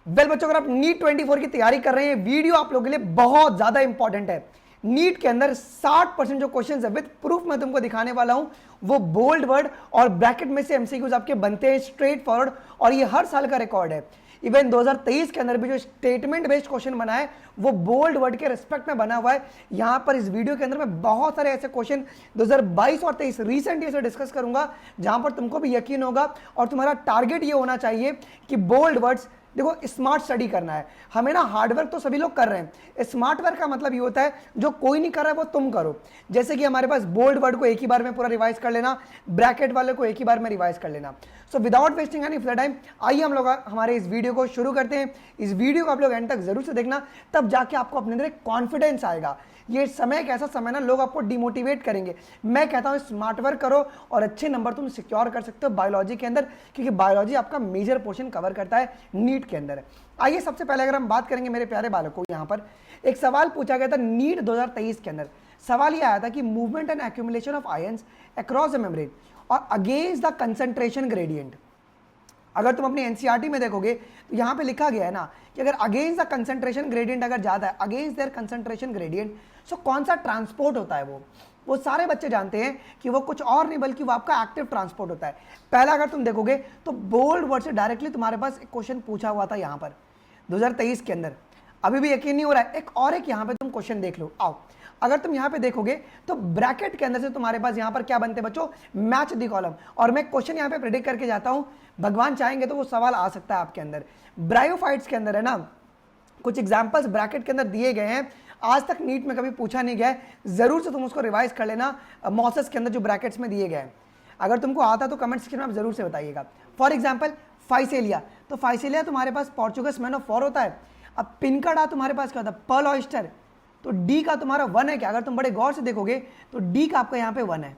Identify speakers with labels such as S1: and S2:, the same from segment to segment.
S1: Well बच्चों, अगर आप नीट 24 की तैयारी कर रहे हैं, वीडियो आप लोगों के लिए बहुत ज्यादा इंपॉर्टेंट है। नीट के अंदर 60% जो क्वेश्चंस है विद प्रूफ मैं तुमको दिखाने वाला हूं, वो बोल्ड वर्ड और ब्रैकेट में से एमसीक्यूज आपके बनते हैं स्ट्रेट फॉरवर्ड, और ये हर साल का रिकॉर्ड है। इवन 2023 के अंदर भी जो स्टेटमेंट बेस्ड क्वेश्चन बना है वो बोल्ड वर्ड के रिस्पेक्ट में बना हुआ है। यहां पर इस वीडियो के अंदर मैं बहुत सारे ऐसे क्वेश्चन 2022 और 23 रिसेंट से डिस्कस करूंगा, जहां पर तुमको भी यकीन होगा और तुम्हारा टारगेट ये होना चाहिए कि बोल्ड वर्ड्स, देखो स्मार्ट स्टडी करना है हमें ना। हार्डवर्क तो सभी लोग कर रहे हैं, स्मार्ट वर्क का मतलब ये होता है जो कोई नहीं कर रहा है वो तुम करो। जैसे कि हमारे पास बोल्ड वर्ड को एक ही बार में पूरा रिवाइज कर लेना, ब्रैकेट वाले को एक ही बार में रिवाइज कर लेना। So without wasting any time आइए हम लोग हमारे इस वीडियो को शुरू करते हैं। इस वीडियो को आप लोग एंड तक जरूर से देखना, तब जाके आपको अपने अंदर एक कॉन्फिडेंस आएगा। ये समय एक ऐसा समय ना, लोग आपको डिमोटिवेट करेंगे। मैं कहता हूं स्मार्ट वर्क करो और अच्छे नंबर तुम सिक्योर कर सकते हो बायोलॉजी के अंदर, क्योंकि बायोलॉजी आपका मेजर पोर्शन कवर करता है नीट के अंदर। आइए सबसे पहले अगर हम बात करेंगे मेरे प्यारे बालकों, यहां पर एक सवाल पूछा गया था नीट 2023 के अंदर। सवाल यह आया था कि movement and accumulation of ions across the membrane और अगेंस्ट द कंसंट्रेशन ग्रेडियंट। अगर तुम अपनी एनसीईआरटी में देखोगे तो यहां पे लिखा गया है ना कि अगर अगेंस्ट द कंसंट्रेशन ग्रेडियंट अगर ज्यादा है, अगेंस्ट देयर कंसंट्रेशन ग्रेडियंट, सो कौन सा ट्रांसपोर्ट होता है वो सारे बच्चे जानते हैं कि वो कुछ और नहीं बल्कि वो आपका एक्टिव ट्रांसपोर्ट होता है। पहला अगर तुम देखोगे तो बोल्ड वर्ड से डायरेक्टली तुम्हारे पास एक क्वेश्चन पूछा हुआ था यहां पर 2023 के अंदर। अभी भी यकीन नहीं हो रहा है, एक और एक यहां पे तुम क्वेश्चन देख लो। आओ अगर तुम यहां पे देखोगे तो ब्रैकेट के अंदर से तुम्हारे पास यहां पर क्या बनते हैं बच्चों, मैच द कॉलम। और मैं क्वेश्चन यहां पे प्रेडिक्ट करके जाता हूं, भगवान चाहेंगे तो वो सवाल आ सकता है आपके अंदर। ब्रायोफाइट्स के अंदर है ना, कुछ एग्जांपल्स ब्रैकेट के अंदर दिए गए हैं, आज तक नीट में कभी पूछा नहीं गया है, जरूर से तुम उसको रिवाइज कर लेना। मॉसेस के अंदर जो ब्रैकेट्स में दिए गए हैं, अगर तुमको आता तो कमेंट सेक्शन में आप जरूर से बताइएगा। फॉर एग्जाम्पल फाइसेलिया, तो फाइसेलिया तुम्हारे पास पोर्चुगस मैन ऑफ वॉर होता है। अब पिनकाडा तुम्हारे पास क्या होता है, पर्ल ऑयस्टर, तो डी का तुम्हारा 1 है क्या? अगर तुम बड़े गौर से देखोगे तो डी का आपका यहाँ पे 1 है।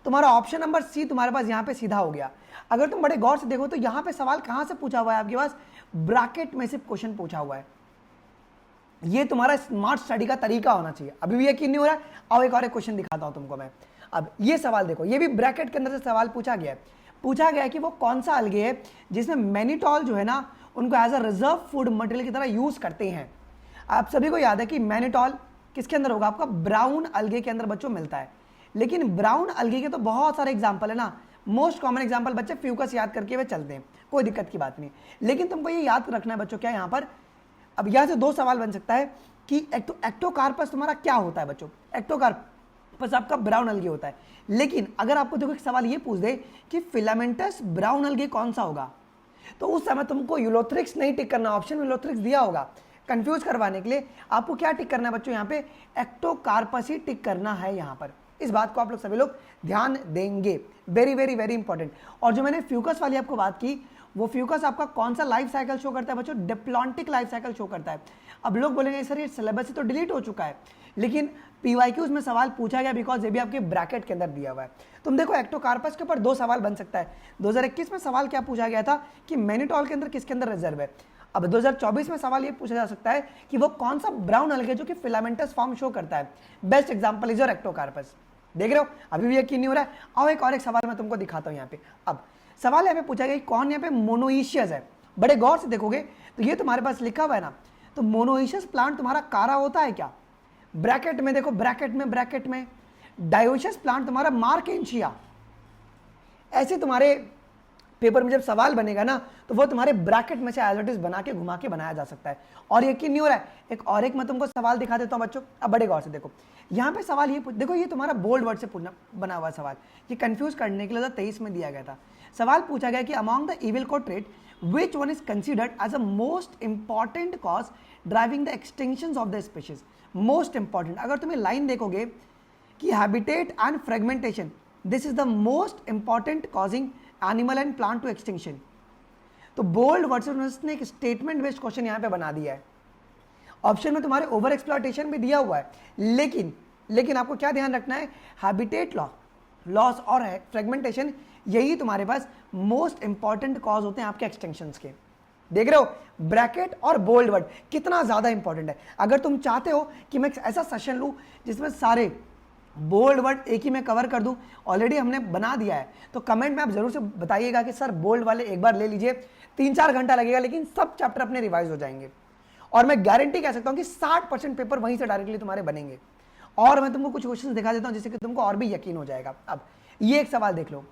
S1: तुम्हारा ऑप्शन नंबर सी तुम्हारे पास यहाँ पे सीधा हो गया। अगर तुम बड़े गौर से देखो तो यहाँ पे सवाल कहाँ से पूछा हुआ है आपके पास, ब्रैकेट में से क्वेश्चन पूछा हुआ है। ये तुम्हारा स्मार्ट स्टडी का तरीका होना चाहिए। अभी भी यकीन नहीं हो रहा है, आओ एक और क्वेश्चन दिखाता हूं तुमको मैं। अब ये सवाल देखो, ये भी ब्रैकेट के अंदर से सवाल पूछा गया है। पूछा गया है कि वो कौन सा अलगे है जिसमें मैनिटॉल जो है ना उनको as a reserve food material की तरह यूज करते हैं। आप सभी को याद है कि मैनिटॉल किसके अंदर होगा, आपका ब्राउन अलगे के अंदर बच्चों मिलता है। लेकिन ब्राउन अलगे के तो बहुत सारे एग्जाम्पल है ना, मोस्ट कॉमन एग्जाम्पल बच्चे फ्यूकस याद करके वे चलते हैं, कोई दिक्कत की बात नहीं। लेकिन तुमको ये याद रखना है बच्चों, क्या यहाँ पर अब यहां से दो सवाल बन सकता है कि एक्टोकार्पस तुम्हारा क्या होता है बच्चों, एक्टोकार्पस आपका ब्राउन अलगे होता है। लेकिन अगर आपको देखो एक सवाल ये पूछ दे कि फिलामेंटस ब्राउन अलगे कौन सा होगा, तो उस समय तुमको यूलोथ्रिक्स नहीं टिक करना, ऑप्शन में यूलोथ्रिक्स दिया होगा। कंफ्यूज करवाने के लिए आपको क्या टिक करना है बच्चों, यहाँ पे एक्टोकार्पस ही टिक करना है यहाँ पर। इस बात को आप लोग सभी लोग ध्यान देंगे, वेरी वेरी वेरी इंपॉर्टेंट। और जो मैंने फ्यूकस वाली आपको बात की, वो फ्यूकस आपका कौन सा लाइफ साइकिल शो करता है बच्चों, डिप्लॉन्टिक लाइफ साइकिल शो करता है। अब लोग बोलेंगे सर ये सिलेबस से तो डिलीट हो चुका है, लेकिन पीवाईक्यूज में सवाल पूछा गया बिकॉज ये भी आपके ब्रैकेट के अंदर दिया हुआ है। तुम देखो एक्टोकार्पस के ऊपर दो सवाल बन सकता है। 2021 में सवाल क्या पूछा गया था कि मैनिटॉल के अंदर किसके अंदर रिजर्व है। अब 2024 में सवाल ये पूछा जा सकता है कि वो कौन सा ब्राउन अलगे जो कि फिलामेंटस फॉर्म शो करता है। Best example is your Ectocarpus. देख रहे हो, अभी भी यकीन नहीं हो रहा है। आओ एक और एक सवाल मैं तुमको दिखाता हूं यहाँ पे। अब सवाल यहाँ पे पूछा गया कौन यहाँ पे मोनोइशियस है। बड़े गौर से देखोगे तो ये तुम्हारे पास लिखा हुआ है ना, तो मोनोइशियस प्लांट तुम्हारा कारा होता है क्या? ब्रैकेट में देखो, ब्रैकेट में डायोशियस प्लांट तुम्हारा मार्केंशिया। ऐसे तुम्हारे पेपर में जब सवाल बनेगा ना तो वो तुम्हारे ब्रैकेट में से एज इट इज बना के घुमा के बनाया जा सकता है। और यकीन नहीं हो रहा है, एक और एक मैं तुमको सवाल दिखा देता हूं बच्चों। अब बड़े गौर से देखो, यहाँ पे सवाल ये देखो, ये तुम्हारा बोल्ड वर्ड से बना हुआ सवाल, ये कंफ्यूज करने के लिए 23 में दिया गया था। सवाल पूछा गया कि among the evil quartet which one is considered as a most important cause driving the extinction of the species. Most important, अगर तुम्हें लाइन देखोगे कि habitat and fragmentation, this is the most important causing animal and plant to extinction. तो bold word से ने एक statement based question यहां पे बना दिया है। ऑप्शन में तुम्हारे ओवर एक्सप्लॉयटेशन भी दिया हुआ है, लेकिन आपको क्या ध्यान रखना है, हैबिटेट लॉस और फ्रेगमेंटेशन, यही तुम्हारे पास मोस्ट इंपॉर्टेंट कॉज होते हैं आपके एक्सटेंशंस के। देख रहे हो, ब्रैकेट और बोल्ड वर्ड कितना ज्यादा इंपॉर्टेंट है। अगर तुम चाहते हो कि मैं ऐसा सेशन लूं जिसमें सारे बोल्ड वर्ड एक ही में कवर कर दूं, ऑलरेडी हमने बना दिया है, तो कमेंट में आप जरूर से बताइएगा कि सर बोल्ड वाले एक बार ले लीजिए, 3-4 घंटा लगेगा, लेकिन सब चैप्टर अपने रिवाइज हो जाएंगे। और मैं गारंटी कह सकता हूं कि 60% पेपर वहीं से डायरेक्टली तुम्हारे बनेंगे। और मैं तुमको कुछ क्वेश्चन दिखा देता हूं जिससे कि तुमको और भी यकीन हो जाएगा। अब ये एक सवाल देख लो,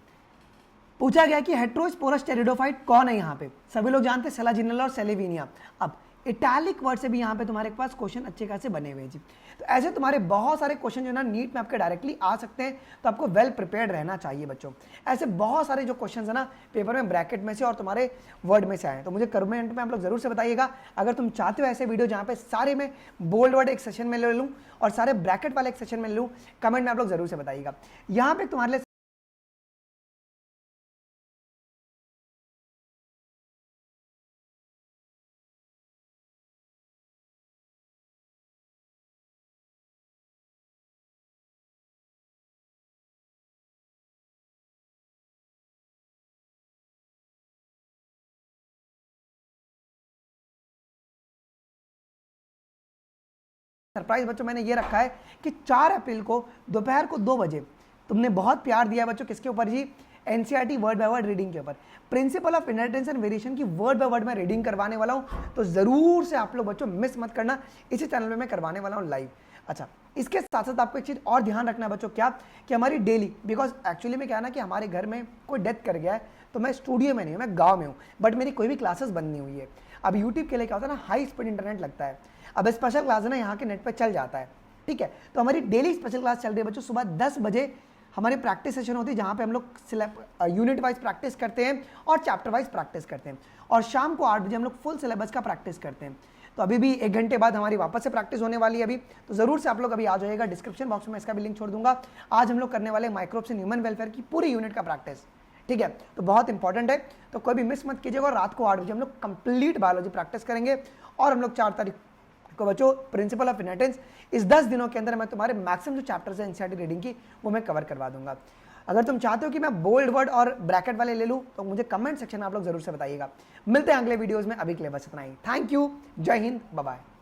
S1: पूछा गया कि हेट्रोस्पोरस टेरिडोफाइट कौन है। यहाँ पे सभी लोग जानते हैं सेलाजिनेला और सेलेविनिया। अब इटैलिक वर्ड से भी यहाँ पे तुम्हारे पास क्वेश्चन अच्छे खासे बने हुए जी। तो ऐसे तुम्हारे बहुत सारे क्वेश्चन जो ना नीट में आपके डायरेक्टली आ सकते हैं, तो आपको वेल प्रिपेयर्ड रहना चाहिए बच्चों। ऐसे बहुत सारे जो क्वेश्चन है ना पेपर में ब्रैकेट में से और तुम्हारे वर्ड में से आए, तो मुझे कमेंट में आप लोग जरूर से बताइएगा। अगर तुम चाहते हो ऐसे वीडियो जहाँ पे सारे में बोल्ड वर्ड एक सेशन में ले लूँ और सारे ब्रैकेट वाले एक सेशन में ले लूँ, कमेंट में आप लोग जरूर से बताइएगा। यहाँ पे तुम्हारे लिए सरप्राइज बच्चों मैंने ये रखा है कि 4 अप्रैल को दोपहर को 2 बजे तुमने बहुत प्यार दिया बच्चों किसके ऊपर जी, NCERT word by word reading के ऊपर। Principle of inheritance and variation की वर्ड बाय वर्ड में रीडिंग करवाने वाला हूं, तो जरूर से आप लोग बच्चों मिस मत करना, इसी चैनल पे मैं करवाने वाला हूं लाइव। अच्छा, इसके साथ साथ आपको एक चीज और ध्यान रखना है बच्चों, क्या कि हमारी डेली, बिकॉज एक्चुअली में क्या है ना कि हमारे घर में कोई डेथ कर गया है, तो मैं स्टूडियो में नहीं हूँ, मैं गाँव में हूँ, बट मेरी कोई भी क्लासेस बंद नहीं हुई है। अब यूट्यूब के लिए क्या होता है ना, हाई स्पीड इंटरनेट लगता है। अब स्पेशल क्लास ना यहाँ के नेट पे चल जाता है, ठीक है। तो हमारी डेली स्पेशल क्लास चल रही है बच्चों, सुबह 10 बजे हमारी प्रैक्टिस सेशन होती है, जहाँ पे हम लोग यूनिट वाइज प्रैक्टिस करते हैं और चैप्टर वाइज प्रैक्टिस करते हैं। और शाम को 8 बजे हम लोग फुल सिलेबस का प्रैक्टिस करते हैं। तो अभी भी 1 घंटे बाद हमारी वापस से प्रैक्टिस होने वाली है अभी, तो जरूर से आप लोग अभी आ जाइएगा। डिस्क्रिप्शन बॉक्स में इसका भी लिंक छोड़ दूंगा। आज हम लोग करने वाले माइक्रोब्स इन ह्यूमन वेलफेयर की पूरी यूनिट का प्रैक्टिस, ठीक है। तो बहुत इंपॉर्टेंट है, तो कोई भी मिस मत कीजिएगा। और रात को 8 बजे हम लोग कंप्लीट बायोलॉजी प्रैक्टिस करेंगे। और हम लोग 4 तारीख को बच्चों प्रिंसिपल ऑफ इनहेरिटेंस, इस 10 दिनों के अंदर मैं तुम्हारे मैक्सिमम जो चैप्टर्स है एनसीईआरटी रीडिंग की, वो मैं कवर करवा दूंगा। अगर तुम चाहते हो कि मैं बोल्ड वर्ड और ब्रैकेट वाले ले लूं, तो मुझे कमेंट सेक्शन में आप लोग जरूर से बताइएगा। मिलते हैं अगले वीडियोस में, अभी के लिए बस इतना ही। थैंक यू, जय हिंद, बाय बाय।